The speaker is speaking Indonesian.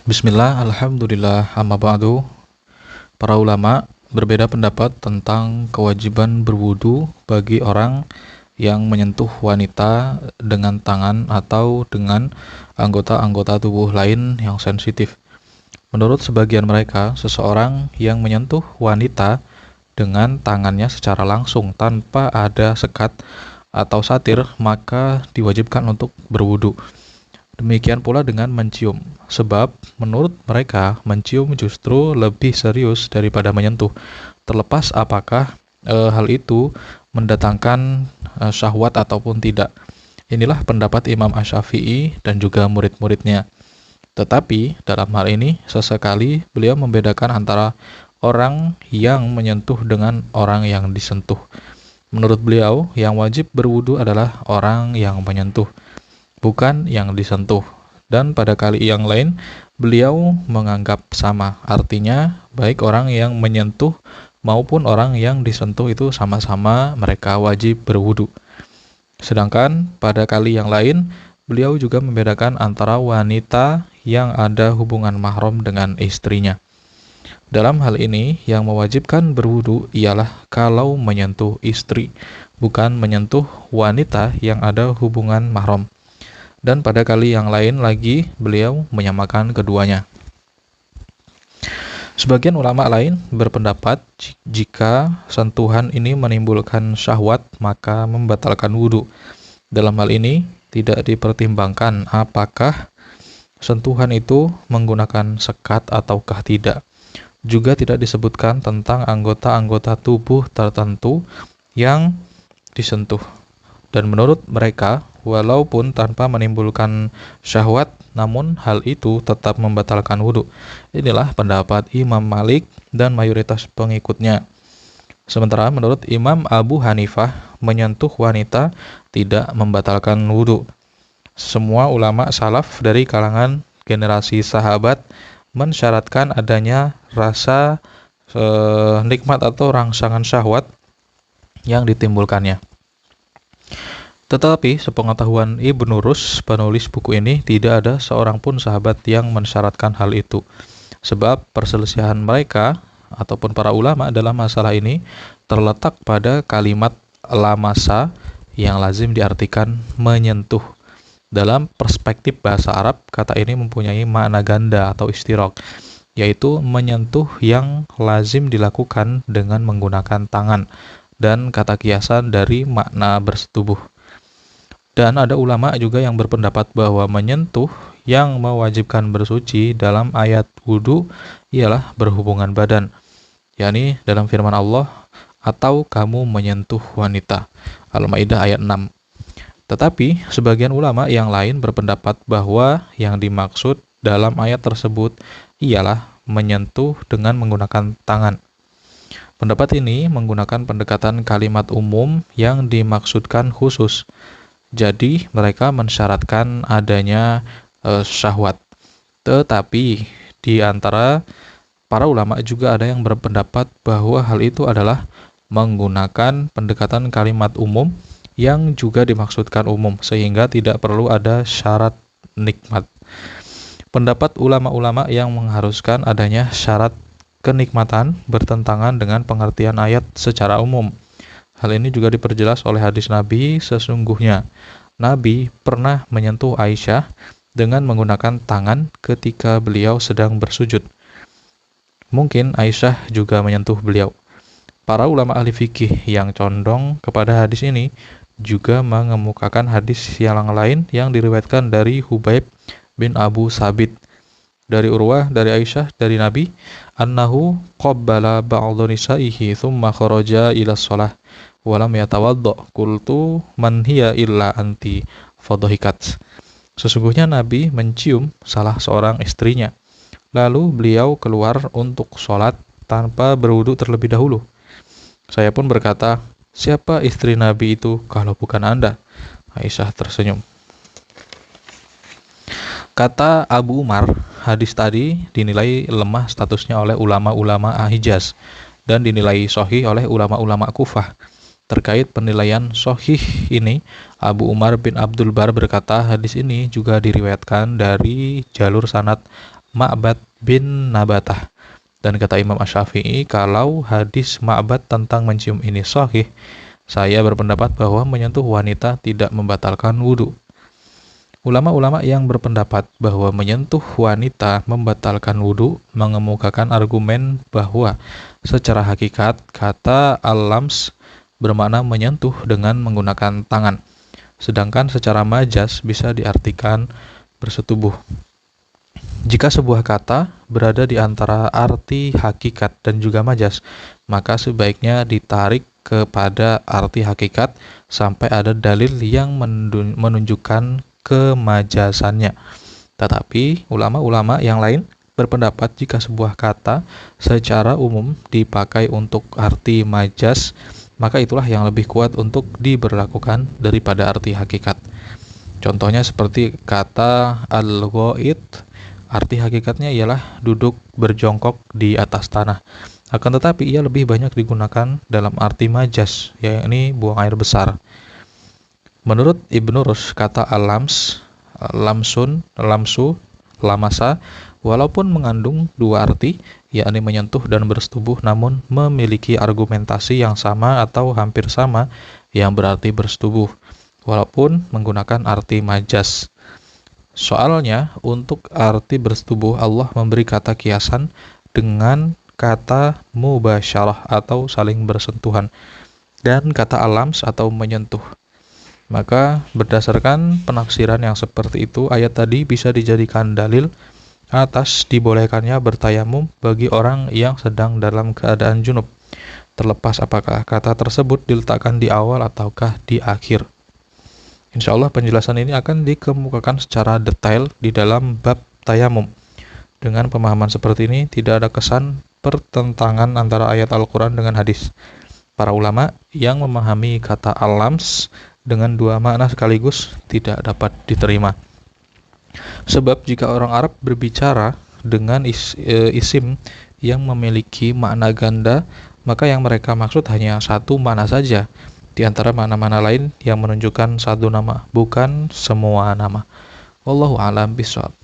Bismillah, alhamdulillah, amma ba'du. Para ulama berbeda pendapat tentang kewajiban berwudu bagi orang yang menyentuh wanita dengan tangan atau dengan anggota-anggota tubuh lain yang sensitif. Menurut sebagian mereka, seseorang yang menyentuh wanita dengan tangannya secara langsung tanpa ada sekat atau satir, maka diwajibkan untuk berwudu. Demikian pula dengan mencium, sebab menurut mereka mencium justru lebih serius daripada menyentuh, terlepas apakah hal itu mendatangkan syahwat ataupun tidak. Inilah pendapat Imam Asy-Syafi'i dan juga murid-muridnya. Tetapi dalam hal ini sesekali beliau membedakan antara orang yang menyentuh dengan orang yang disentuh. Menurut beliau, yang wajib berwudu adalah orang yang menyentuh, bukan yang disentuh. Dan pada kali yang lain, beliau menganggap sama. Artinya, baik orang yang menyentuh maupun orang yang disentuh itu sama-sama mereka wajib berwudu. Sedangkan pada kali yang lain, beliau juga membedakan antara wanita yang ada hubungan mahram dengan istrinya. Dalam hal ini, yang mewajibkan berwudu ialah kalau menyentuh istri, bukan menyentuh wanita yang ada hubungan mahram. Dan pada kali yang lain lagi, beliau menyamakan keduanya. Sebagian ulama lain berpendapat jika sentuhan ini menimbulkan syahwat, maka membatalkan wudu. Dalam hal ini, tidak dipertimbangkan apakah sentuhan itu menggunakan sekat ataukah tidak. Juga tidak disebutkan tentang anggota-anggota tubuh tertentu yang disentuh. Dan menurut mereka, walaupun tanpa menimbulkan syahwat, namun hal itu tetap membatalkan wudu. Inilah pendapat Imam Malik dan mayoritas pengikutnya. Sementara menurut Imam Abu Hanifah, menyentuh wanita tidak membatalkan wudu. Semua ulama salaf dari kalangan generasi sahabat mensyaratkan adanya rasa nikmat atau rangsangan syahwat yang ditimbulkannya. Tetapi sepengetahuan Ibnu Rus, penulis buku ini, tidak ada seorang pun sahabat yang mensyaratkan hal itu. Sebab perselisihan mereka ataupun para ulama dalam masalah ini terletak pada kalimat lamasa yang lazim diartikan menyentuh. Dalam perspektif bahasa Arab, kata ini mempunyai makna ganda atau istiraq, yaitu menyentuh yang lazim dilakukan dengan menggunakan tangan, dan kata kiasan dari makna bersetubuh. Dan ada ulama juga yang berpendapat bahwa menyentuh yang mewajibkan bersuci dalam ayat wudu ialah berhubungan badan, yakni dalam firman Allah, atau kamu menyentuh wanita. Al-Maidah ayat 6. Tetapi sebagian ulama yang lain berpendapat bahwa yang dimaksud dalam ayat tersebut ialah menyentuh dengan menggunakan tangan. Pendapat ini menggunakan pendekatan kalimat umum yang dimaksudkan khusus. Jadi mereka mensyaratkan adanya syahwat. Tetapi di antara para ulama juga ada yang berpendapat bahwa hal itu adalah menggunakan pendekatan kalimat umum yang juga dimaksudkan umum, sehingga tidak perlu ada syarat nikmat. Pendapat ulama-ulama yang mengharuskan adanya syarat kenikmatan bertentangan dengan pengertian ayat secara umum. Hal ini juga diperjelas oleh hadis Nabi. Sesungguhnya Nabi pernah menyentuh Aisyah dengan menggunakan tangan ketika beliau sedang bersujud. Mungkin Aisyah juga menyentuh beliau. Para ulama ahli fikih yang condong kepada hadis ini juga mengemukakan hadis yang lain yang diriwayatkan dari Hubaib bin Abu Sabit, dari Urwah, dari Aisyah, dari Nabi, annahu qabbala ba'dhu nisaihi thumma kharaja ila shalah wa lam yatawadda. Qultu man hiya illa anti fadhahikat. Sesungguhnya Nabi mencium salah seorang istrinya, lalu beliau keluar untuk sholat tanpa berwudu terlebih dahulu. Saya pun berkata, siapa istri Nabi itu kalau bukan Anda? Aisyah tersenyum. Kata Abu Umar, hadis tadi dinilai lemah statusnya oleh ulama-ulama Hijaz dan dinilai sahih oleh ulama-ulama Kufah. Terkait penilaian sahih ini, Abu Umar bin Abdul Bar berkata, hadis ini juga diriwayatkan dari jalur sanad Ma'bad bin Nabatah. Dan kata Imam Asy-Syafi'i, kalau hadis Ma'bad tentang mencium ini sahih, saya berpendapat bahwa menyentuh wanita tidak membatalkan wudhu. Ulama-ulama yang berpendapat bahwa menyentuh wanita membatalkan wudhu mengemukakan argumen bahwa secara hakikat kata al-lams bermakna menyentuh dengan menggunakan tangan, sedangkan secara majas bisa diartikan bersetubuh. Jika sebuah kata berada di antara arti hakikat dan juga majas, maka sebaiknya ditarik kepada arti hakikat sampai ada dalil yang menunjukkan kemajasannya. Tetapi ulama-ulama yang lain berpendapat jika sebuah kata secara umum dipakai untuk arti majas, maka itulah yang lebih kuat untuk diberlakukan daripada arti hakikat. Contohnya seperti kata al-ghaid, arti hakikatnya ialah duduk berjongkok di atas tanah. Akan tetapi ia lebih banyak digunakan dalam arti majas, yakni buang air besar. Menurut Ibnu Rushd, kata al-lams, lamsun, lamsu, lamasa, walaupun mengandung dua arti, yakni menyentuh dan bersetubuh, namun memiliki argumentasi yang sama atau hampir sama yang berarti bersetubuh, walaupun menggunakan arti majas. Soalnya, untuk arti bersetubuh, Allah memberi kata kiasan dengan kata mubasyarah atau saling bersentuhan, dan kata alams atau menyentuh. Maka berdasarkan penafsiran yang seperti itu, ayat tadi bisa dijadikan dalil atas dibolehkannya bertayamum bagi orang yang sedang dalam keadaan junub, terlepas apakah kata tersebut diletakkan di awal ataukah di akhir. Insya Allah penjelasan ini akan dikemukakan secara detail di dalam bab tayamum. Dengan pemahaman seperti ini, tidak ada kesan pertentangan antara ayat Al-Quran dengan hadis. Para ulama yang memahami kata al-lams dengan dua makna sekaligus tidak dapat diterima. Sebab jika orang Arab berbicara dengan isim yang memiliki makna ganda, maka yang mereka maksud hanya satu makna saja di antara makna-makna lain yang menunjukkan satu nama, bukan semua nama. Wallahu a'lam bishawab.